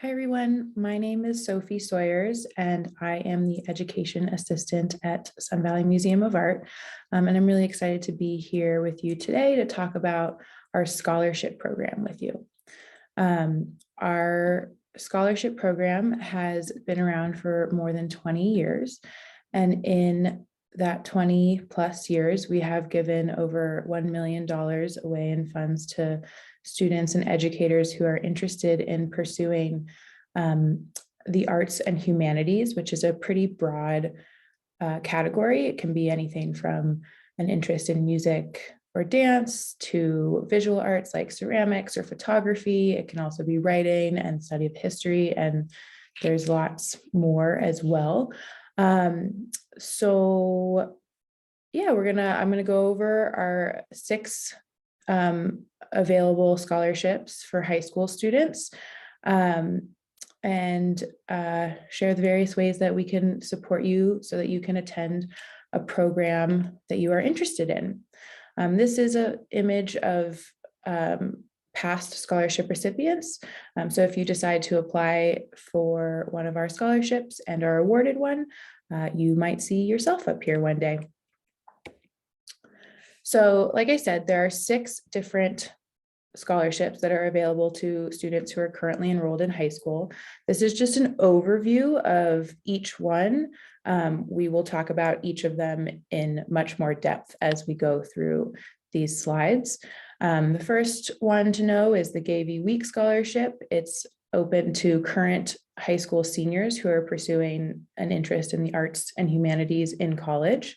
Hi, everyone. My name is Sophie Sawyers, and I am the Education Assistant at Sun Valley Museum of Art. And I'm really excited to be here with you today to talk about our scholarship program with you. Our scholarship program has been around for more than 20 years. And in that 20 plus years, we have given over $1 million away in funds to students and educators who are interested in pursuing the arts and humanities, which is a pretty broad category. It can be anything from an interest in music or dance to visual arts like ceramics or photography. It can also be writing and study of history, and there's lots more as well. So yeah, I'm gonna go over our 6 available scholarships for high school students, and share the various ways that we can support you so that you can attend a program that you are interested in. This is an image of past scholarship recipients. So if you decide to apply for one of our scholarships and are awarded one, you might see yourself up here one day. So like I said, there are 6 different scholarships that are available to students who are currently enrolled in high school. This is just an overview of each one. We will talk about each of them in much more depth as we go through these slides. The first one to know is the Weake Scholarship. It's open to current high school seniors who are pursuing an interest in the arts and humanities in college.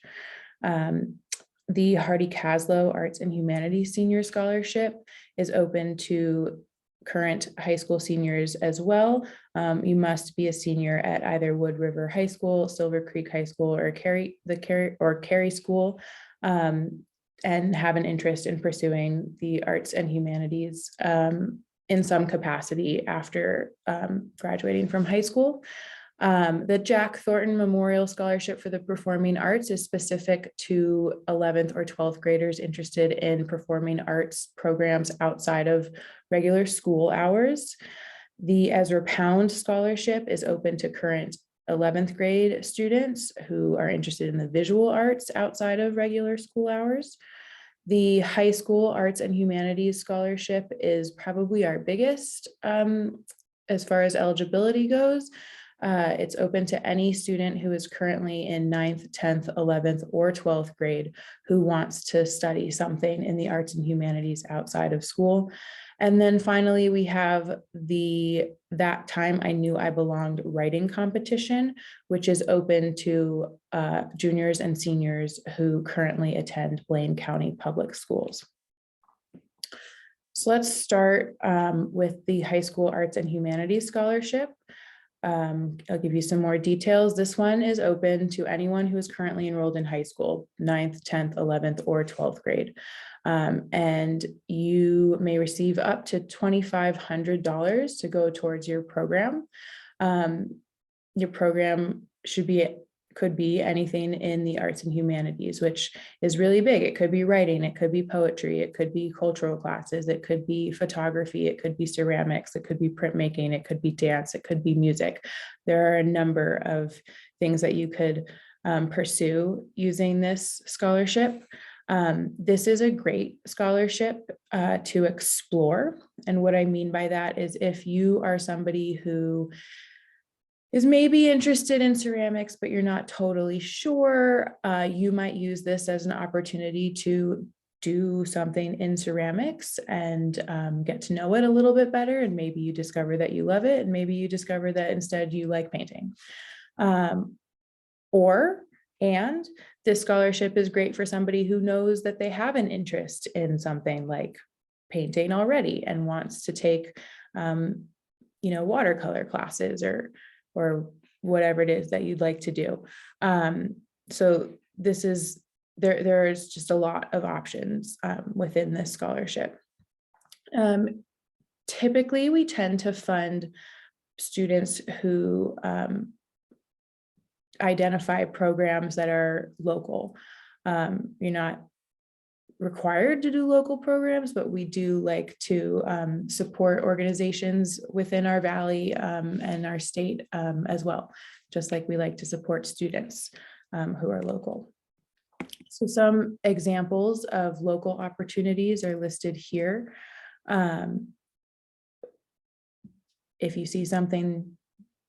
The Kaslo Arts and Humanities Senior Scholarship is open to current high school seniors as well. You must be a senior at either Wood River High School, Silver Creek High School, or Cary School, and have an interest in pursuing the arts and humanities in some capacity after graduating from high school. The Jack Thornton Memorial Scholarship for the Performing Arts is specific to 11th or 12th graders interested in performing arts programs outside of regular school hours. The Ezra Scholarship is open to current 11th grade students who are interested in the visual arts outside of regular school hours. The High School Arts and Humanities Scholarship is probably our biggest as far as eligibility goes. It's open to any student who is currently in 9th, 10th, 11th, or 12th grade who wants to study something in the arts and humanities outside of school. And then finally, we have the That Time I Knew I Belonged writing competition, which is open to juniors and seniors who currently attend Blaine County Public Schools. So let's start with the High School Arts and Humanities Scholarship. I'll give you some more details. This one is open to anyone who is currently enrolled in high school, 9th, 10th, 11th, or 12th grade. And you may receive up to $2,500 to go towards your program. Your program could be anything in the arts and humanities, which is really big. It could be writing, it could be poetry, it could be cultural classes, it could be photography, it could be ceramics, it could be printmaking, it could be dance, it could be music. There are a number of things that you could pursue using this scholarship. This is a great scholarship to explore. And what I mean by that is if you are somebody who is maybe interested in ceramics, but you're not totally sure, you might use this as an opportunity to do something in ceramics and get to know it a little bit better. And maybe you discover that you love it. And maybe you discover that instead you like painting. And this scholarship is great for somebody who knows that they have an interest in something like painting already and wants to take, watercolor classes or whatever it is that you'd like to do. So there's just a lot of options within this scholarship. Typically, we tend to fund students who identify programs that are local. You're not required to do local programs, but we do like to support organizations within our valley and our state as well, just like we like to support students who are local. So some examples of local opportunities are listed here. If you see something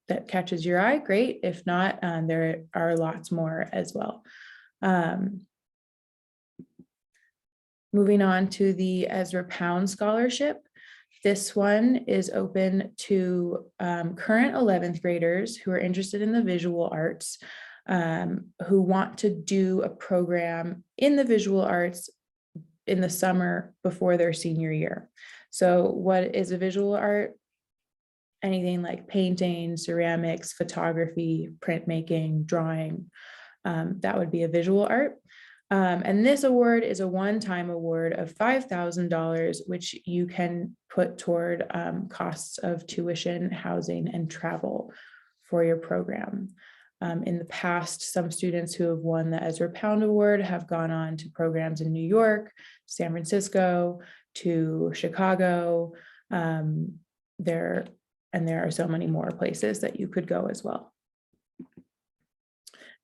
that catches your eye, great. If not, there are lots more as well. Moving on to the Ezra Pound Scholarship. This one is open to current 11th graders who are interested in the visual arts, who want to do a program in the visual arts in the summer before their senior year. So what is a visual art? Anything like painting, ceramics, photography, printmaking, drawing, that would be a visual art. And this award is a one-time award of $5,000, which you can put toward costs of tuition, housing, and travel for your program. In the past, some students who have won the Ezra Pound Award have gone on to programs in New York, San Francisco, to Chicago. There are so many more places that you could go as well.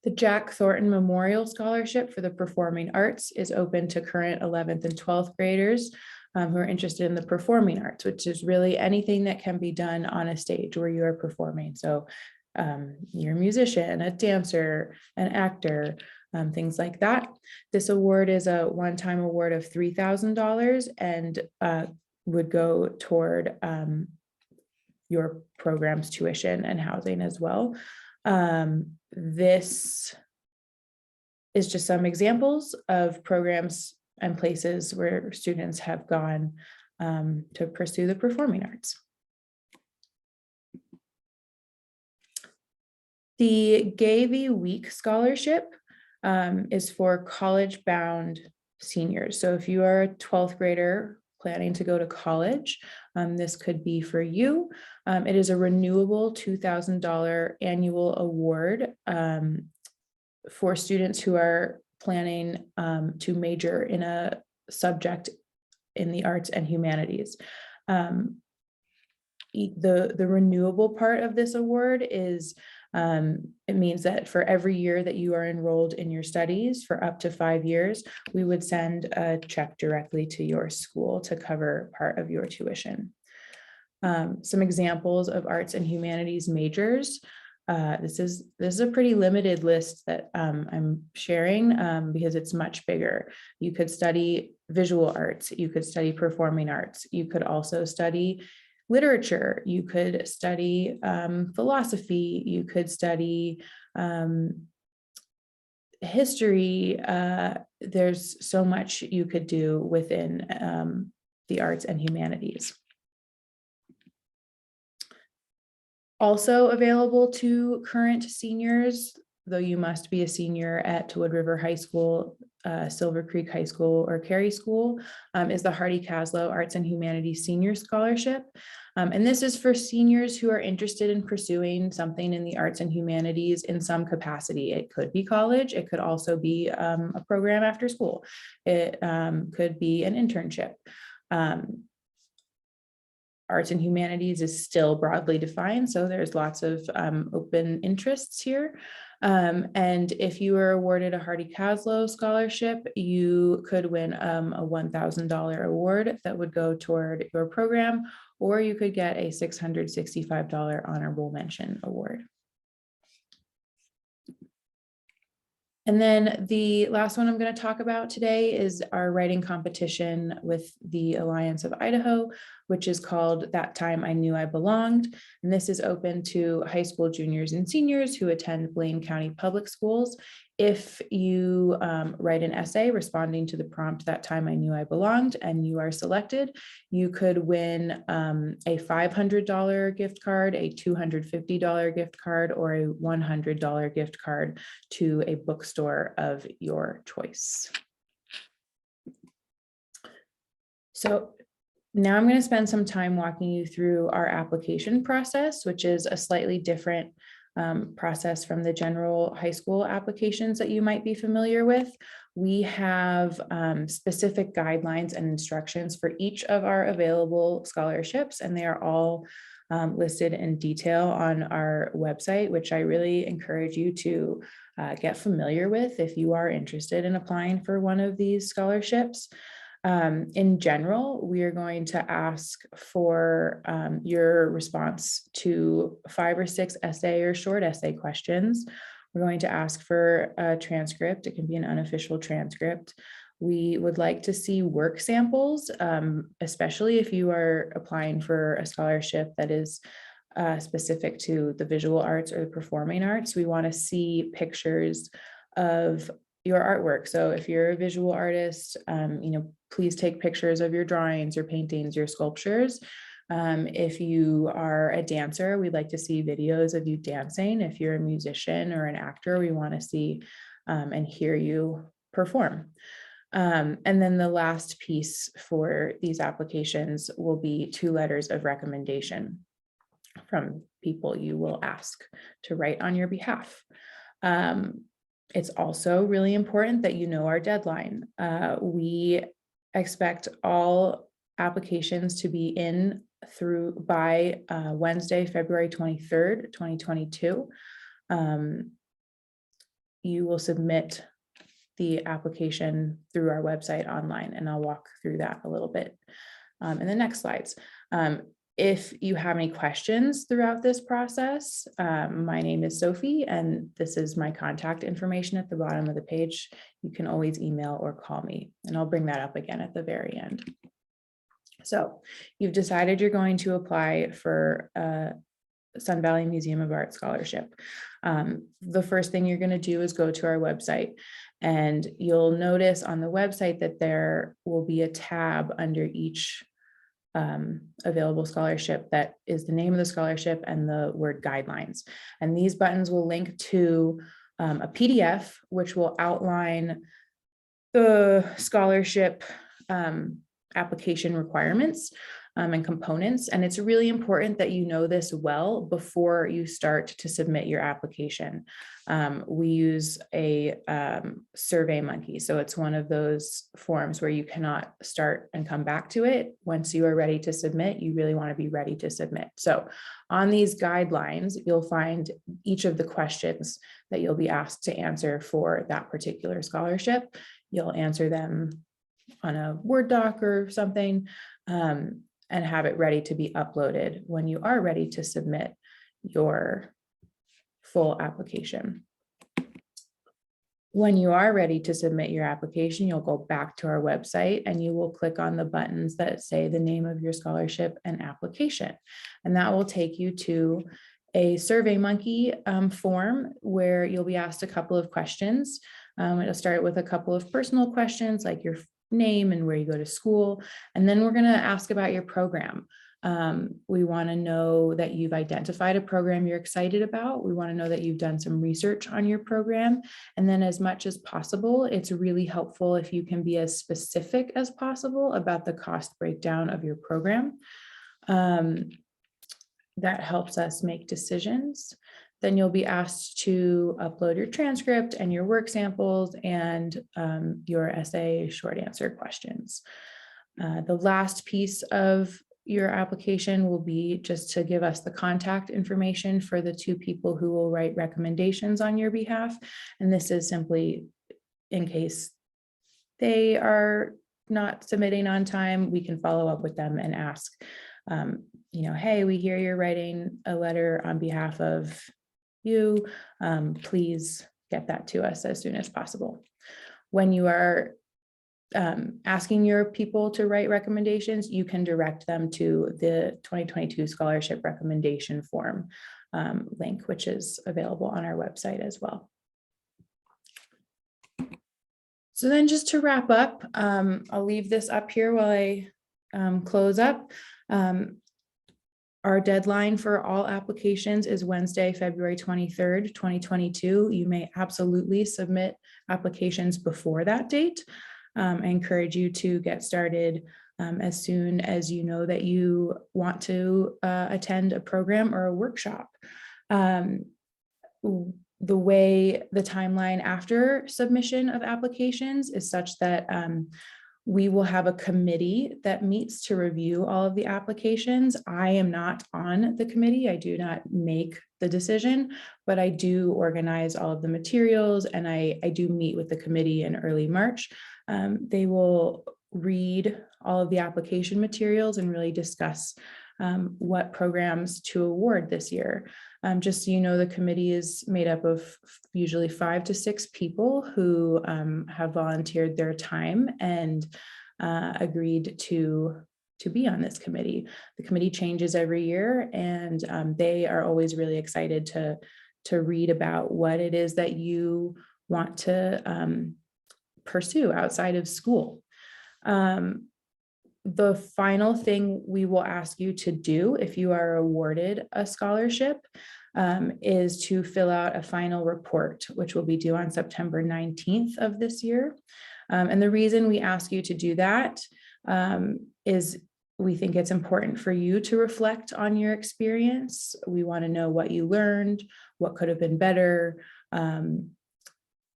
The Jack Thornton Memorial Scholarship for the Performing Arts is open to current 11th and 12th graders who are interested in the performing arts, which is really anything that can be done on a stage where you are performing. So you're a musician, a dancer, an actor, things like that. This award is a one-time award of $3,000 and would go toward your program's tuition and housing as well. This is just some examples of programs and places where students have gone to pursue the performing arts. The Weake Scholarship is for college-bound seniors. So if you are a 12th grader planning to go to college, this could be for you. It is a renewable $2,000 annual award for students who are planning to major in a subject in the arts and humanities. The renewable part of this award is it means that for every year that you are enrolled in your studies for up to 5 years, we would send a check directly to your school to cover part of your tuition. Some examples of arts and humanities majors. This is a pretty limited list that I'm sharing because it's much bigger. You could study visual arts, you could study performing arts, you could also study literature, you could study philosophy, you could study history. There's so much you could do within the arts and humanities. Also available to current seniors, though you must be a senior at Wood River High School, Silver Creek High School, or Cary School, is the Hardy Kaslo Arts and Humanities Senior Scholarship. And this is for seniors who are interested in pursuing something in the arts and humanities in some capacity. It could be college, it could also be a program after school. It could be an internship. Arts and humanities is still broadly defined, so there's lots of open interests here. And if you were awarded a Hardy Kaslo scholarship, you could win a $1,000 award that would go toward your program, or you could get a $665 honorable mention award. And then the last one I'm going to talk about today is our writing competition with the Alliance of Idaho, which is called That Time I Knew I Belonged. And this is open to high school juniors and seniors who attend Blaine County Public Schools. If you write an essay responding to the prompt That Time I Knew I Belonged and you are selected, you could win a $500 gift card, a $250 gift card, or a $100 gift card to a bookstore of your choice. So now I'm going to spend some time walking you through our application process, which is a slightly different process from the general high school applications that you might be familiar with. We have specific guidelines and instructions for each of our available scholarships, and they are all listed in detail on our website, which I really encourage you to get familiar with if you are interested in applying for one of these scholarships. In general, we are going to ask for your response to 5 or 6 essay or short essay questions. We're going to ask for a transcript. It can be an unofficial transcript. We would like to see work samples, especially if you are applying for a scholarship that is specific to the visual arts or the performing arts. We want to see pictures of your artwork. So if you're a visual artist, please take pictures of your drawings, your paintings, your sculptures. If you are a dancer, we'd like to see videos of you dancing. If you're a musician or an actor, we want to see and hear you perform. And then the last piece for these applications will be 2 letters of recommendation from people you will ask to write on your behalf. It's also really important that you know our deadline. We expect all applications to be in by Wednesday, February 23rd, 2022. You will submit the application through our website online, and I'll walk through that a little bit in the next slides. If you have any questions throughout this process, my name is Sophie, and this is my contact information at the bottom of the page. You can always email or call me, and I'll bring that up again at the very end. So you've decided you're going to apply for a Sun Valley Museum of Art scholarship. The first thing you're going to do is go to our website, and you'll notice on the website that there will be a tab under each available scholarship that is the name of the scholarship and the word guidelines. And these buttons will link to a PDF, which will outline the scholarship application requirements and components. And it's really important that you know this well before you start to submit your application. We use a SurveyMonkey. So it's one of those forms where you cannot start and come back to it. Once you are ready to submit, you really want to be ready to submit. So on these guidelines, you'll find each of the questions that you'll be asked to answer for that particular scholarship. You'll answer them on a Word doc or something, and have it ready to be uploaded when you are ready to submit your full application. When you are ready to submit your application, you'll go back to our website and you will click on the buttons that say the name of your scholarship and application. And that will take you to a SurveyMonkey form where you'll be asked a couple of questions. It'll start with a couple of personal questions like your name and where you go to school. And then we're going to ask about your program. We want to know that you've identified a program you're excited about. We want to know that you've done some research on your program. And then as much as possible, it's really helpful if you can be as specific as possible about the cost breakdown of your program. That helps us make decisions. Then you'll be asked to upload your transcript and your work samples and your essay short answer questions. The last piece of your application will be just to give us the contact information for the 2 people who will write recommendations on your behalf. And this is simply in case they are not submitting on time, we can follow up with them and ask, hey, we hear you're writing a letter on behalf of you, please get that to us as soon as possible. When you are asking your people to write recommendations, you can direct them to the 2022 scholarship recommendation form link, which is available on our website as well. So then just to wrap up, I'll leave this up here while I close up. Our deadline for all applications is Wednesday, February 23rd, 2022. You may absolutely submit applications before that date. I encourage you to get started as soon as you know that you want to attend a program or a workshop. the way the timeline after submission of applications is such that we will have a committee that meets to review all of the applications. I am not on the committee. I do not make the decision, but I do organize all of the materials, and I do meet with the committee in early March. They will read all of the application materials and really discuss what programs to award this year. Just so you know, the committee is made up of usually 5 to 6 people who have volunteered their time and agreed to be on this committee. The committee changes every year, and they are always really excited to read about what it is that you want to pursue outside of school. The final thing we will ask you to do if you are awarded a scholarship is to fill out a final report, which will be due on September 19th of this year. And the reason we ask you to do that is we think it's important for you to reflect on your experience. We want to know what you learned, what could have been better,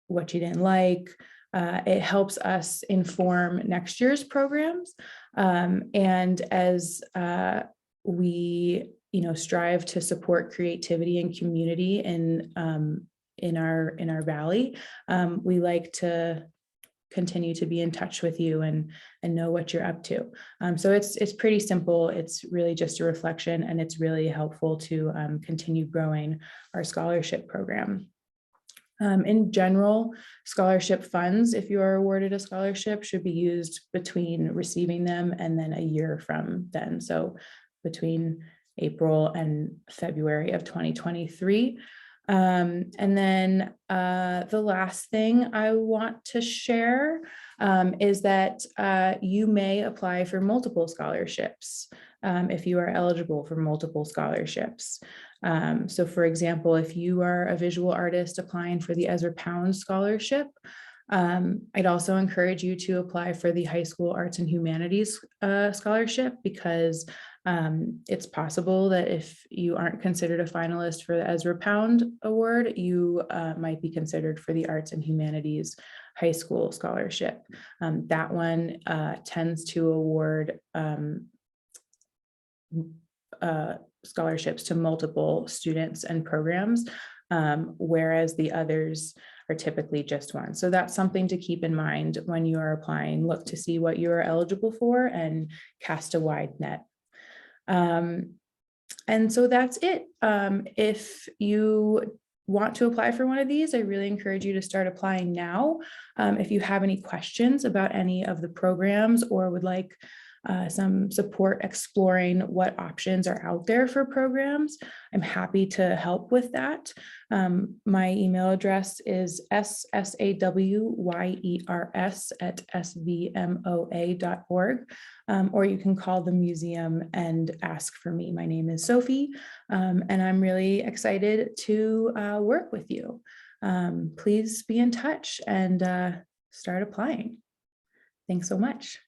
what you didn't like. It helps us inform next year's programs. And as we strive to support creativity and community in our valley, we like to continue to be in touch with you and know what you're up to. So it's pretty simple. It's really just a reflection, and it's really helpful to continue growing our scholarship program. In general, scholarship funds, if you are awarded a scholarship, should be used between receiving them and then a year from then. So between April and February of 2023. And then the last thing I want to share is that you may apply for multiple scholarships if you are eligible for multiple scholarships. So for example, if you are a visual artist applying for the Ezra Scholarship, I'd also encourage you to apply for the High School Arts and Humanities Scholarship, because it's possible that if you aren't considered a finalist for the Ezra Award, you might be considered for the Arts and Humanities High School Scholarship. That one tends to award scholarships to multiple students and programs, whereas the others are typically just one. So that's something to keep in mind when you are applying. Look to see what you are eligible for and cast a wide net. And so that's it. If you want to apply for one of these, I really encourage you to start applying now. If you have any questions about any of the programs or would like some support exploring what options are out there for programs, I'm happy to help with that. My email address is ssawyers@svmoa.org, or you can call the museum and ask for me. My name is Sophie, and I'm really excited to work with you. Please be in touch and start applying. Thanks so much.